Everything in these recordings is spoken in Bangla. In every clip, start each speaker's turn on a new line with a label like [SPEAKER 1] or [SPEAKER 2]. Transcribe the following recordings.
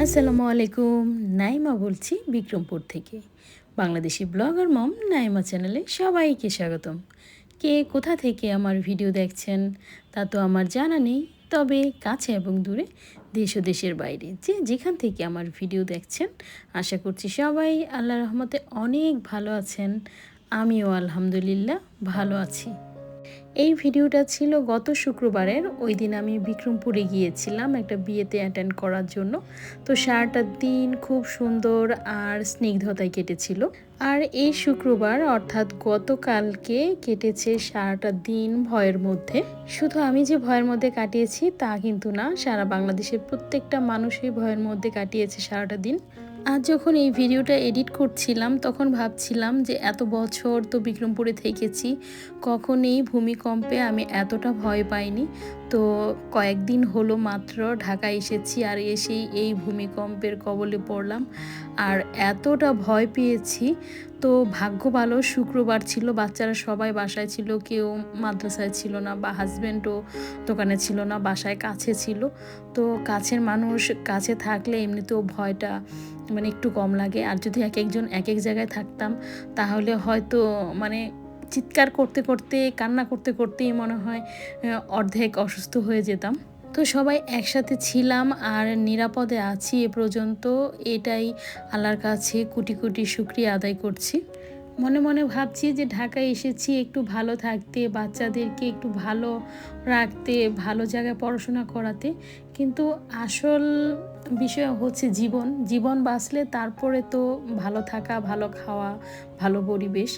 [SPEAKER 1] আসসালামু আলাইকুম। নাইমা বলছি বিক্রমপুর থেকে। বাংলাদেশি ব্লগার মম নাইমা চ্যানেলে সবাইকে স্বাগতম। কে কোথা থেকে আমার ভিডিও দেখছেন তা তো আমার জানা নেই, তবে কাছে এবং দূরে, দেশ ও দেশের বাইরে যে যেখান থেকে আমার ভিডিও দেখছেন, আশা করছি সবাই আল্লাহর রহমতে অনেক ভালো আছেন। আমিও আলহামদুলিল্লাহ ভালো আছি। এই ভিডিওটা ছিল গত শুক্রবারের। ওই দিন আমি বিক্রমপুরে গিয়েছিলাম একটা বিয়েতে অ্যাটেন্ড করার জন্য। তো সারাটা দিন খুব সুন্দর আর স্নিগ্ধতায় কেটেছিল। আর এই শুক্রবার অর্থাৎ গতকালকে কেটেছে সারাটা দিন ভয়ের মধ্যে। শুধু আমি যে ভয়ের মধ্যে কাটিয়েছি তা কিন্তু না, সারা বাংলাদেশের প্রত্যেকটা মানুষই ভয়ের মধ্যে কাটিয়েছে সারাটা দিন। আজ যখন এই ভিডিওটা এডিট করছিলাম তখন ভাবছিলাম যে এত বছর তো বিক্রমপুরে থেকেছি, কখনই ভূমিকম্পে আমি এতটা ভয় পাইনি। তো কয়েকদিন হলো মাত্র ঢাকা এসেছি, আর এসেই এই ভূমিকম্পের কবলে পড়লাম আর এতটা ভয় পেয়েছি। তো ভাগ্য ভালো শুক্রবার ছিল, বাচ্চারা সবাই বাসায় ছিল, কেউ মাদ্রাসায় ছিল না বা হাজব্যান্ডও দোকানে ছিল না, বাসায় কাছে ছিল। তো কাছের মানুষ কাছে থাকলে এমনিতেও ভয়টা একটু কম লাগে। আর যদি এক একজন এক এক জায়গায় থাকতাম তাহলে হয়তো চিৎকার করতে করতে কান্না করতে করতেই মনে হয় অর্ধেক অসুস্থ হয়ে যেতাম। তো সবাই একসাথে ছিলাম আর নিরাপদে আছি এ পর্যন্ত, এটাই আল্লাহর কাছে কোটি কোটি শুকরিয়া আদায় করছি। মনে মনে ভাবছি যে ঢাকায় এসেছি একটু ভালো থাকতে, বাচ্চাদেরকে একটু ভালো রাখতে, ভালো জায়গায় পড়াশোনা করাতে, কিন্তু আসল বিষয় হচ্ছে জীবন বাঁচলে তারপরে তো ভালো থাকা, ভালো খাওয়া, ভালো পরিবেশ।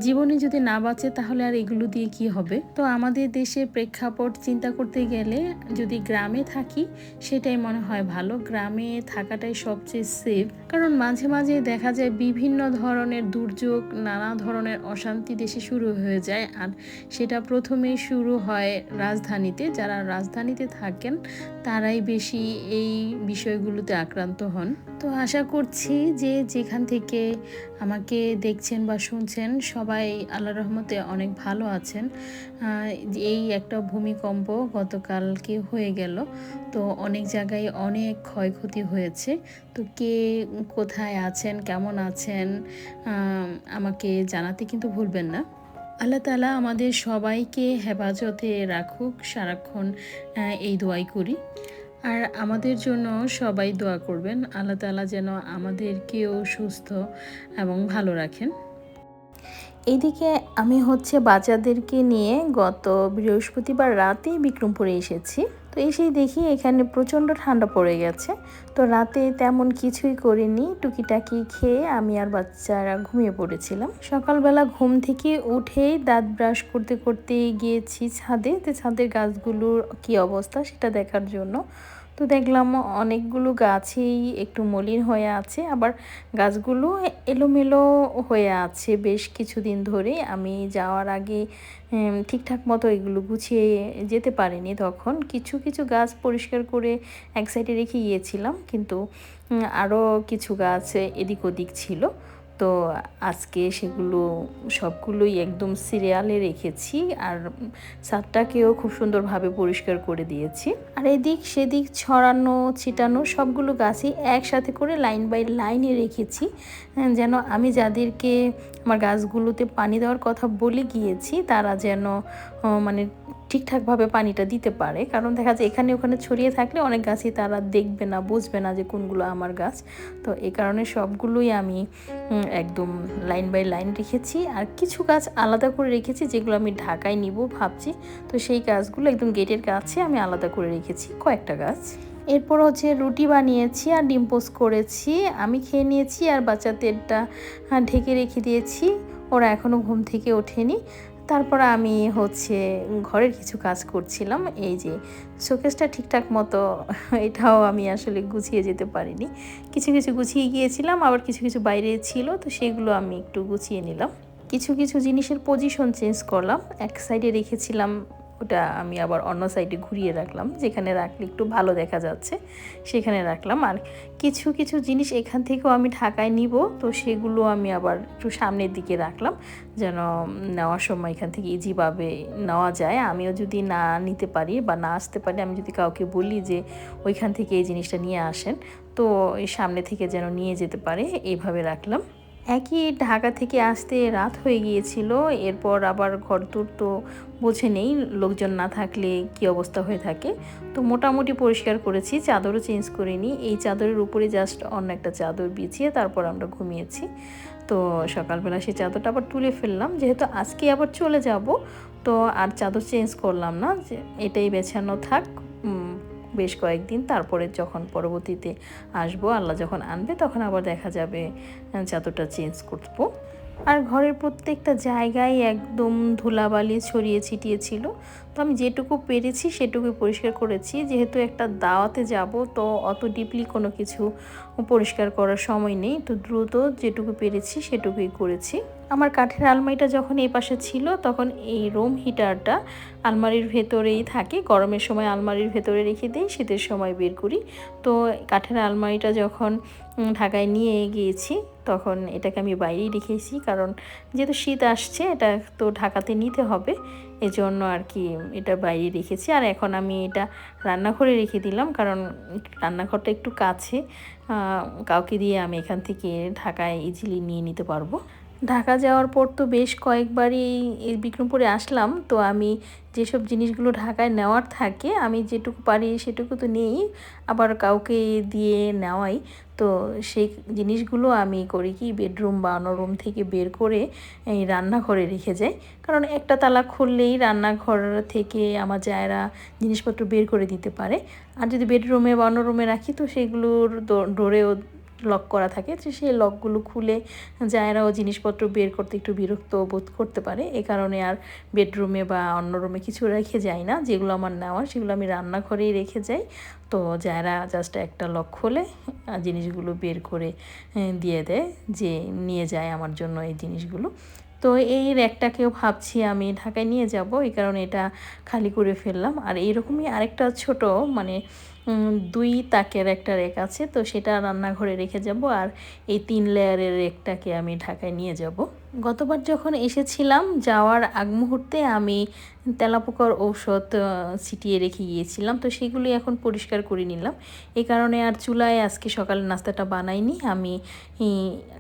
[SPEAKER 1] জীবনে যদি না বাঁচে তাহলে আর এগুলো দিয়ে কি হবে। তো আমাদের দেশে প্রেক্ষাপট চিন্তা করতে গেলে যদি গ্রামে থাকি সেটাই মনে হয় ভালো। গ্রামে থাকাটাই সবচেয়ে সেফ, কারণ মাঝে মাঝে দেখা যায় বিভিন্ন ধরনের দুর্যোগ, নানা ধরনের অশান্তি দেশে শুরু হয়ে যায়। আর সেটা প্রথমেই শুরু হয় রাজধানীতে। যারা রাজধানীতে থাকেন তারাই বেশি এই বিষয়গুলোতে আক্রান্ত হন। তো আশা করছি যে যেখান থেকে আমাকে দেখছেন বা শুনছেন সবাই আল্লাহর রহমতে অনেক ভালো আছেন। এই একটা ভূমিকম্প গতকালকে হয়ে গেল, তো অনেক জায়গায় অনেক ক্ষয়ক্ষতি হয়েছে। তো কে কোথায় আছেন, কেমন আছেন, আমাকে জানাতে কিন্তু ভুলবেন না। আল্লাহ তাআলা আমাদের সবাইকে হেফাজতে রাখুক, সারাক্ষণ এই দোয়াই করি। আর আমাদের জন্য সবাই দোয়া করবেন, আল্লাহ তাআলা যেন আমাদেরকেও সুস্থ এবং ভালো রাখেন। এইদিকে আমি বাচ্চাদেরকে নিয়ে গত বৃহস্পতিবার রাতে বিক্রমপুরে এসেছি। তো এসেই দেখি এখানে প্রচণ্ড ঠান্ডা পড়ে গেছে। তো রাতে তেমন কিছুই করিনি, টুকিটাকি খেয়ে আমি আর বাচ্চারা ঘুমিয়ে পড়েছিলাম। সকালবেলা ঘুম থেকে উঠেই দাঁত ব্রাশ করতে করতে গিয়েছি ছাদে, তো ছাদের গাছগুলোর কী অবস্থা সেটা দেখার জন্য। তো দেখলাম অনেকগুলো গাছেই একটু মলিন হয়ে আছে, আবার গাছগুলো এলোমেলো হয়ে আছে বেশ কিছুদিন ধরে। আমি যাওয়ার আগে ঠিকঠাক মতো এগুলো গুছিয়ে যেতে পারিনি। তখন কিছু কিছু গাছ পরিষ্কার করে এক সাইডে রেখে গিয়েছিলাম, কিন্তু আরও কিছু গাছ এদিক ওদিক ছিল। তো আজকে সেগুলো সবগুলোই একদম সিরিয়ালে রেখেছি, আর ছাদটাকেও খুব সুন্দরভাবে পরিষ্কার করে দিয়েছি। আর এদিক সেদিক ছড়ানো ছিটানো সবগুলো গাছই একসাথে করে লাইন বাই লাইনে রেখেছি, যেন আমি যাদেরকে আমার গাছগুলোতে পানি দেওয়ার কথা বলে গিয়েছি তারা যেন ঠিকঠাকভাবে পানিটা দিতে পারে। কারণ দেখা যায় এখানে ওখানে ছড়িয়ে থাকলে অনেক গাছই তারা দেখবে না, বুঝবে না যে কোনগুলো আমার গাছ। তো এই কারণে সবগুলোই আমি একদম লাইন বাই লাইন রেখেছি। আর কিছু গাছ আলাদা করে রেখেছি যেগুলো আমি ঢাকায় নিব ভাবছি। তো সেই গাছগুলো একদম গেটের কাছে আমি আলাদা করে রেখেছি কয়েকটা গাছ। এরপর রুটি বানিয়েছি আর ডিম পোস্ট করেছি, আমি খেয়ে নিয়েছি আর বাচ্চাদেরটা ঢেকে রেখে দিয়েছি, ওরা এখনও ঘুম থেকে ওঠেনি। তারপর আমি ঘরের কিছু কাজ করছিলাম। এই যে শোকেসটা ঠিকঠাক মতো এটাও আমি আসলে গুছিয়ে যেতে পারিনি, কিছু কিছু গুছিয়ে গিয়েছিলাম, আবার কিছু কিছু বাইরে ছিল, তো সেগুলো আমি একটু গুছিয়ে নিলাম। কিছু কিছু জিনিসের পজিশন চেঞ্জ করলাম, এক সাইডে রেখেছিলাম ওটা আমি আবার অন্য সাইডে ঘুরিয়ে রাখলাম, যেখানে রাখলে একটু ভালো দেখা যাচ্ছে সেখানে রাখলাম। আর কিছু কিছু জিনিস এখান থেকেও আমি ঢাকায় নিব, তো সেগুলো আমি আবার একটু সামনের দিকে রাখলাম যেন নেওয়ার সময় এখান থেকে ইজিভাবে নেওয়া যায়। আমিও যদি না নিতে পারি বা না আসতে পারি, আমি যদি কাউকে বলি যে ওইখান থেকে এই জিনিসটা নিয়ে আসেন, তো এই সামনে থেকে যেন নিয়ে যেতে পারে এইভাবে রাখলাম। একই ঢাকা থেকে আসতে রাত হয়ে গিয়েছিল, এরপর আবার ঘরদোর তো বোঝে নেই, লোকজন না থাকলে কি অবস্থা হয়ে থাকে। তো মোটামুটি পরিষ্কার করেছি, চাদরও চেঞ্জ করিনি, এই চাদরের উপরে জাস্ট অন্য একটা চাদর বিছিয়ে তারপর আমরা ঘুমিয়েছি। তো সকালবেলা সেই চাদরটা আবার তুলে ফেললাম, যেহেতু আজকে আবার চলে যাব তো আর চাদর চেঞ্জ করলাম না, যে এটাই বেছানো থাক বেশ কয়েকদিন, তারপরে যখন পরবর্তীতে আসবো আল্লাহ যখন আনবে তখন আবার দেখা যাবে চাদরটা চেঞ্জ করবো। আর ঘরের প্রত্যেকটা জায়গায় একদম ধুলাবালি ছড়িয়ে ছিটিয়ে ছিল, তো আমি যেটুকু পেরেছি সেটুকুই পরিষ্কার করেছি। যেহেতু একটা দাওয়াতে যাব তো অত ডিপলি কোনো কিছু পরিষ্কার করার সময় নেই, তো দ্রুত যেটুকু পেরেছি সেটুকুই করেছি। আমার কাঠের আলমারিটা যখন এই পাশে ছিল তখন এই রুম হিটারটা আলমারির ভেতরেই থাকে, গরমের সময় আলমারির ভেতরে রেখে দিই, শীতের সময় বের করি। তো কাঠের আলমারিটা যখন ঢাকায় নিয়ে গিয়েছি তখন এটাকে আমি বাইরেই রেখেছি, কারণ যেহেতু শীত আসছে এটা তো ঢাকাতে নিতে হবে, এজন্য আর কি এটা বাইরে রেখেছি। আর এখন আমি এটা রান্নাঘরে রেখে দিলাম, কারণ রান্নাঘরটা একটু কাছে, কাউকে দিয়ে আমি এখান থেকে ঢাকায় ইজিলি নিয়ে নিতে পারবো। ঢাকা যাওয়ার পর তো বেশ কয়েকবারই এই বিক্রমপুরে আসলাম, তো আমি যেসব জিনিসগুলো ঢাকায় নেওয়ার থাকে আমি যেটুকু পারি সেটুকু তো নিয়েই, আবার কাউকে দিয়ে নেওয়াই। তো সেই জিনিসগুলো আমি করি কি বেডরুম বা অন্য রুম থেকে বের করে এই রান্নাঘরে রেখে যাই, কারণ একটা তালা খুললেই রান্নাঘর থেকে আমার জায়েরা জিনিসপত্র বের করে দিতে পারে। আর যদি বেডরুমে বা অন্য রুমে রাখি তো সেগুলোর ডোরেও লক করা থাকে, তো সেই লকগুলো খুলে জায়েরাও জিনিসপত্র বের করতে একটু বিরক্ত বোধ করতে পারে। এ কারণে আর বেডরুমে বা অন্য রুমে কিছু রেখে যাই না, যেগুলো আমার নেওয়া সেগুলো আমি রান্নাঘরেই রেখে যাই। তো জায়েরা জাস্ট একটা লক খোলে জিনিসগুলো বের করে দিয়ে দেয় যে নিয়ে যায় আমার জন্য এই জিনিসগুলো। তো এই র্যাকটাকেও ভাবছি আমি ঢাকায় নিয়ে যাব, এই কারণে এটা খালি করে ফেললাম। আর এইরকমই আরেকটা ছোট মানে 2 তাকের একটা র্যাক আছে, তো সেটা রান্নাঘরে রেখে যাব। আর এই 3 লেয়ারের র্যাকটাকে আমি ঢাকায় নিয়ে যাব। গতবার যখন এসেছিলাম যাওয়ার আগ মুহূর্তে আমি তেলাপোকার ঔষধ ছিটিয়ে রেখে গিয়েছিলাম, তো সেগুলি এখন পরিষ্কার করে নিলাম। এই কারণে আর চুলায় আজকে সকালে নাস্তাটা বানাইনি, আমি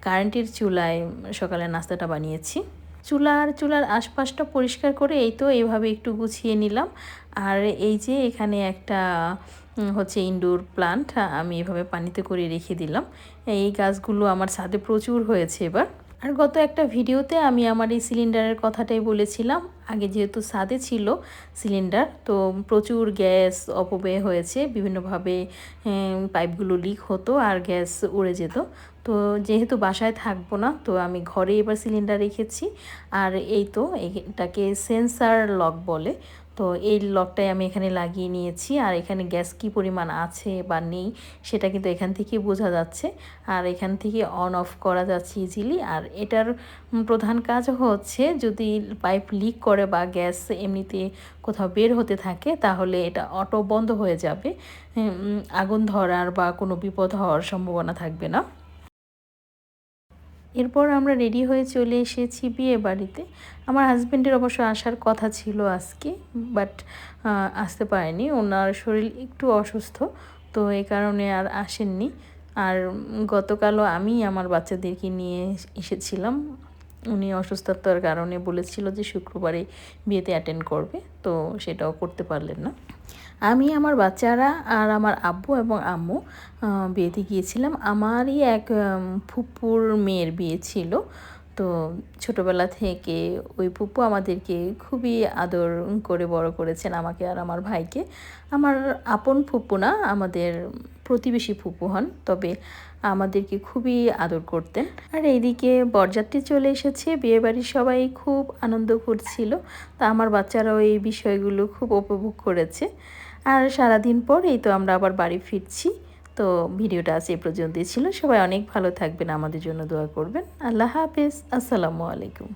[SPEAKER 1] কারেন্টের চুলায় সকালে নাস্তাটা বানিয়েছি। চুলার আশপাশটা পরিষ্কার করে এই তো এইভাবে একটু গুছিয়ে নিলাম। আর এই যে এখানে একটা হচ্ছে ইনডোর প্লান্ট আমি এভাবে পানিতে করে রেখে দিলাম। এই গাছগুলো আমার ছাদে প্রচুর হয়েছে এবার। আর গত একটা ভিডিওতে আমি আমার এই সিলিন্ডারের কথাটাই বলেছিলাম, আগে যেহেতু ছাদে ছিল সিলিন্ডার তো প্রচুর গ্যাস অপব্যয় হয়েছে, বিভিন্নভাবে পাইপগুলো লিক হতো আর গ্যাস উড়ে যেত। তো যেহেতু বাসায় থাকবো না তো আমি ঘরে এবার সিলিন্ডার রেখেছি। আর এই তো এটাকে সেন্সার লক বলে, তো এই লকটাই আমি এখানে লাগিয়ে নিয়েছি। আর এখানে গ্যাস কী পরিমাণ আছে বা নেই সেটা কিন্তু এখান থেকেই বোঝা যাচ্ছে, আর এখান থেকে অন অফ করা যাচ্ছে ইজিলি। আর এটার প্রধান কাজ হচ্ছে যদি পাইপ লিক করে বা গ্যাস এমনিতে কোথাও বের হতে থাকে তাহলে এটা অটো বন্ধ হয়ে যাবে, আগুন ধরার বা কোনো বিপদ হওয়ার সম্ভাবনা থাকবে না। এরপর আমরা রেডি হয়ে চলে এসেছি বিয়ে বাড়িতে। আমার হাজব্যান্ডের অবশ্য আসার কথা ছিল আজকে, বাট আসতে পারেনি, ওনার শরীর একটু অসুস্থ, তো এই কারণে আর আসেননি। আর গতকালও আমি আমার বাচ্চাদেরকে নিয়ে এসেছিলাম, উনি অসুস্থতার কারণে বলেছিল যে শুক্রবারে বিয়েতে অ্যাটেন্ড করবে, তো সেটাও করতে পারলেন না। আমি আমার বাচ্চারা আর আমার আব্বু এবং আম্মু বিয়েতে গিয়েছিলাম। আমারই এক ফুপুর মেয়ের বিয়ে ছিল, তো ছোটোবেলা থেকে ওই ফুপু আমাদেরকে খুবই আদর করে বড় করেছেন, আমাকে আর আমার ভাইকে। আমার আপন ফুপু না, আমাদের প্রতিবেশী ফুপু হন, তবে আমাদেরকে খুবই আদর করতেন। আর এইদিকে বরযাত্রী চলে এসেছে, বিয়েবাড়ির সবাই খুব আনন্দ করছিল, তা আমার বাচ্চারাও এই বিষয়গুলো খুব উপভোগ করেছে। আর সারাদিন পর এই তো আমরা আবার বাড়ি ফিরছি। তো ভিডিওটা আজ এই পর্যন্তই ছিল, সবাই অনেক ভালো থাকবেন, আমাদের জন্য দোয়া করবেন। আল্লাহ হাফেজ, আসসালামু আলাইকুম।